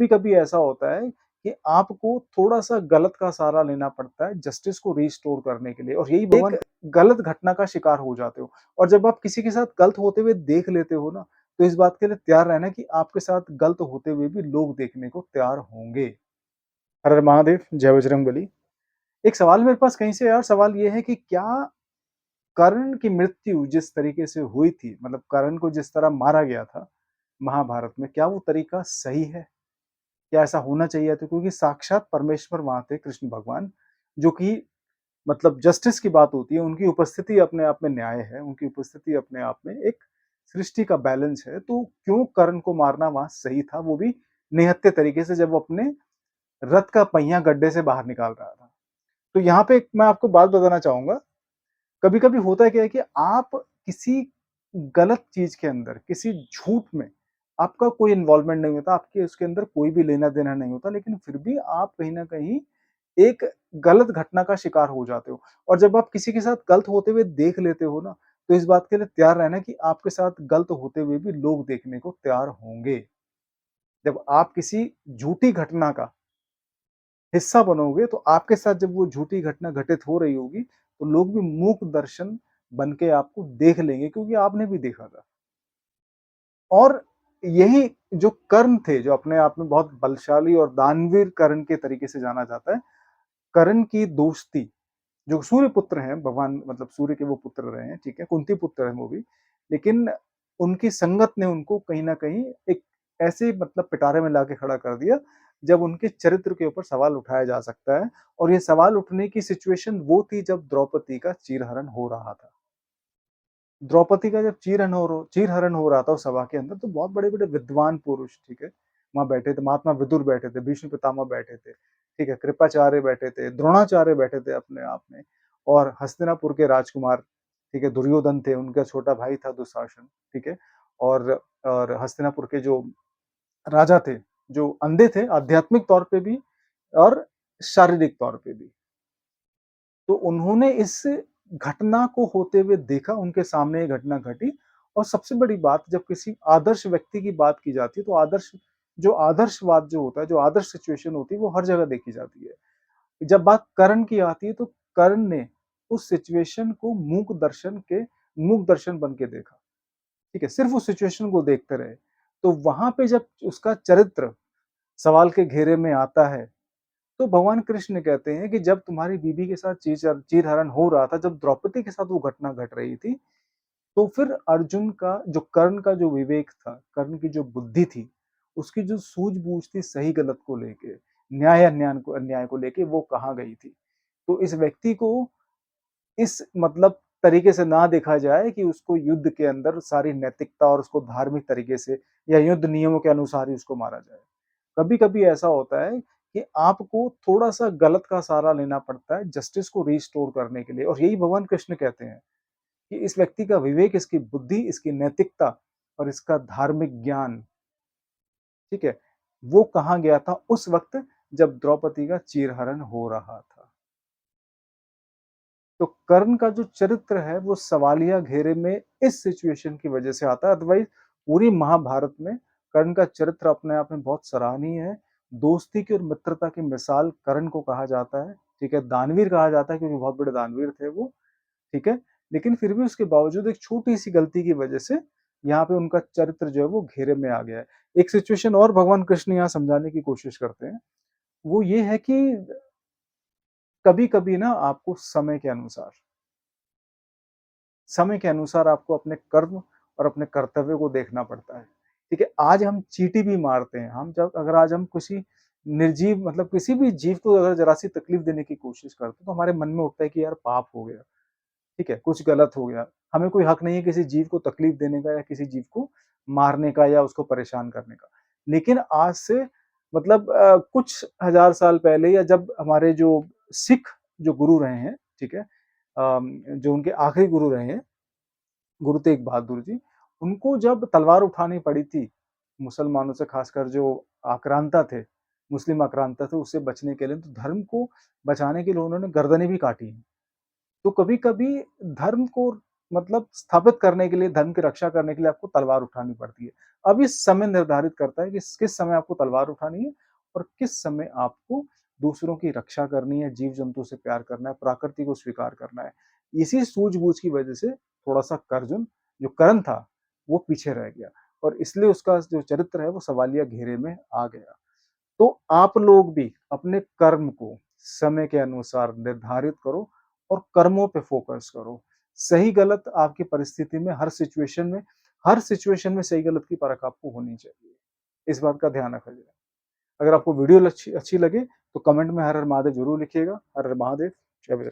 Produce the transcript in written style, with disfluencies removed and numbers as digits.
कभी-कभी ऐसा होता है कि आपको थोड़ा-सा गलत का सहारा लेना पड़ता है जस्टिस को रिस्टोर करने के लिए और यही भगवान एक गलत घटना का शिकार हो जाते हो और जब आप किसी के साथ गलत होते हुए देख लेते हो ना, तो इस बात के लिए तैयार रहना कि आपके साथ गलत होते हुए भी लोग देखने को तैयार होंगे। हर हर महादेव, जय बजरंगबली। एक सवाल मेरे पास कहीं से यार सवाल ये है कि क्या कर्ण की मृत्यु जिस तरीके से हुई थी, मतलब कर्ण को जिस तरह मारा गया था महाभारत में, क्या वो तरीका सही है? क्या ऐसा होना चाहिए था? क्योंकि साक्षात परमेश्वर वहाँ थे कृष्ण भगवान, जो कि मतलब जस्टिस की बात होती है, उनकी उपस्थिति अपने आप में न्याय है, उनकी उपस्थिति अपने आप में एक सृष्टि का बैलेंस है, तो क्यों कर्ण को मारना वहाँ सही था, वो भी निहत्थे तरीके से जब वो अपने रथ का पहिया गड्ढे से बाहर निकाल रहा था। तो यहाँ पे एक मैं आपको बात बताना चाहूँगा, कभी-कभी होता क्या है कि आप किसी गलत चीज़ के अंदर, किसी झूठ में आपका कोई इन्वॉल्वमेंट नहीं होता, आपके उसके अंदर कोई भी लेना-देना नहीं होता, लेकिन फिर भी आप कहीं न कहीं एक गलत घटना का शिकार हो जाते हो और जब आप किसी के साथ गलत होते हुए देख लेते हो ना, तो इस बात के लिए तैयार रहना कि आपके साथ गलत होते हुए भी लोग देखने को तैयार होंगे। जब आप किसी झूठी घटना का हिस्सा बनोगे, तो आपके साथ जब वो झूठी घटना घटित हो रही होगी, तो लोग भी मूक दर्शन बन के आपको देख लेंगे क्योंकि आपने भी देखा था। और यही जो कर्ण थे, जो अपने आप में बहुत बलशाली और दानवीर कर्ण के तरीके से जाना जाता है, कर्ण की दोस्ती जो सूर्य पुत्र हैं, भगवान मतलब सूर्य के वो पुत्र रहे हैं, ठीक है? कुंती पुत्र हैं वो भी, लेकिन उनकी संगत ने उनको कहीं न कहीं एक ऐसे मतलब पिटारे में लाके खड़ा कर दिया, जब उनके चरित्र के ऊपर सवाल उठाया जा सकता है और ये सवाल उठने की सिचुएशन वो थी जब द्रौपदी का चीरहरण हो रहा था। द्रौपदी का जब चीरहरण हो रहा था उस सभा के अंदर, तो बहुत बड़े-बड़े विद्वान पुरुष, ठीक है? वहाँ बैठे थे, महात्मा विदुर बैठे थे, भीष्म पितामह बैठे थे, ठीक है? कृपाचार्य बैठे थे, द्रोणाचार्य बैठे थे अपने आप में और हस्तिनापुर के राजकुमार, ठीक है? दुर्योधन थे, उनका छोटा भाई था दुशासन, ठीक है? और हस्तिनापुर के जो राजा थे, जो अंधे थे आध्यात्मिक तौर पे भी और शारीरिक तौर पे भी। तो उन्होंने इस घटना को होते हुए देखा, उनके सामने ये घटना घटी और सबसे बड़ी बात जब किसी आदर्श व्यक्ति की बात की जाती है, तो आदर्शवाद जो होता है, जो आदर्श सिचुएशन होती है, वो हर जगह देखी जाती है। जब बात कर्ण की आती है, तो कर्ण ने उस सिचुएशन को मूक दर्शन बन के देखा, ठीक है? सिर्फ़ उस सिचुएशन को देखते रहे। तो वहाँ पे जब उसका चरित्र सवाल के घेरे में आता है, तो भगवान कृष्ण कहते हैं कि जब तुम्हारी बीवी के साथ चीरहरण हो रहा था, जब द्रौपदी के साथ वो घटना घट रही थी, तो फिर अर्जुन का जो कर्ण का जो विवेक था, कर्ण की जो बुद्धि थी, उसकी जो सूझबूझ थी सही-गलत को लेके, अन्याय को लेके वो कहाँ गई थी? तो इस व्यक्ति को इस मतलब तरीके से ना देखा जाए कि उसको युद्ध के अंदर सारी नैतिकता और उसको धार्मिक तरीके से या युद्ध नियमों के अनुसार ही उसको मारा जाए। कभी-कभी ऐसा होता है कि आपको थोड़ा-सा गलत का सहारा लेना पड़ता है जस्टिस को रिस्टोर करने के लिए और यही भगवान कृष्ण कहते हैं कि इस व्यक्ति का विवेक, इसकी बुद्धि, इसकी नैतिकता और इसका धार्मिक ज्ञान, ठीक है? वो कहाँ गया था उस वक़्त जब द्रौपदी का चीरहरण हो रहा था। तो कर्ण का जो चरित्र है वो सवालिया घेरे में इस सिचुएशन की वजह से आता है, अदरवाइज़ पूरी महाभारत में कर्ण का चरित्र अपने आप में बहुत सराहनीय है। दोस्ती की और मित्रता की मिसाल कर्ण को कहा जाता है, ठीक है? दानवीर कहा जाता है क्योंकि बहुत बड़े दानवीर थे वो, ठीक है? लेकिन फिर भी उसके बावजूद एक छोटी-सी गलती की वजह से यहाँ पे उनका चरित्र जो है वो घेरे में आ गया है। एक सिचुएशन और भगवान कृष्ण यहाँ समझाने की कोशिश करते हैं, वो ये है कि कभी-कभी ना आपको समय के अनुसार आपको अपने कर्म और अपने कर्तव्य को देखना पड़ता है, ठीक है? आज हम चींटी भी मारते हैं, हम जब अगर आज हम किसी निर्जीव मतलब किसी भी जीव को अगर ज़रा-सी तकलीफ देने की कोशिश करते हैं, तो हमारे मन में उठता है कि यार पाप हो गया, ठीक है? कुछ गलत हो गया। हमें कोई हक नहीं है किसी जीव को तकलीफ देने का या किसी जीव को मारने का या उसको परेशान करने का। लेकिन आज से मतलब कुछ हज़ार साल पहले या जब हमारे जो सिख जो गुरु रहे हैं, ठीक है? जो उनके आखिरी गुरु रहे हैं, गुरु तेग बहादुर जी, उनको जब तलवार उठानी पड़ी थी, मुसलमानों से खासकर जो आक्रांता थे, मुस्लिम आक्रांता थे, उससे बचने के लिए, तो धर्म को बचाने के लिए उन्होंने गर्दनें भी काटी हैं। तो कभी-कभी धर्म को मतलब स्थापित करने के लिए, धर्म की रक्षा करने के लिए आपको तलवार उठानी पड़ती है। अब ये समय निर्धारित करता है कि किस समय आपको तलवार उठानी है और किस समय आपको दूसरों की रक्षा करनी है, जीव-जंतु से प्यार करना है, प्रकृति को स्वीकार करना है। इसी सूझ-बूझ की वजह से थोड़ा-सा कर्जुन जो कर्ण था, वो पीछे रह गया और इसलिए उसका जो चरित्र है वो सवालिया घेरे में आ गया। तो आप लोग भी अपने कर्म को समय के अनुसार निर्धारित करो और कर्मों पे फ़ोकस करो। सही-गलत आपकी परिस्थिति में हर सिचुएशन में सही-गलत की परख आपको होनी चाहिए। इस बात का ध्यान रखा जाए। अगर आपको वीडियो अच्छी अच्छी लगे तो कमेंट में हर हर महादेव ज़रूर लिखिएगा। हर हर महादेव, जय बजरंग।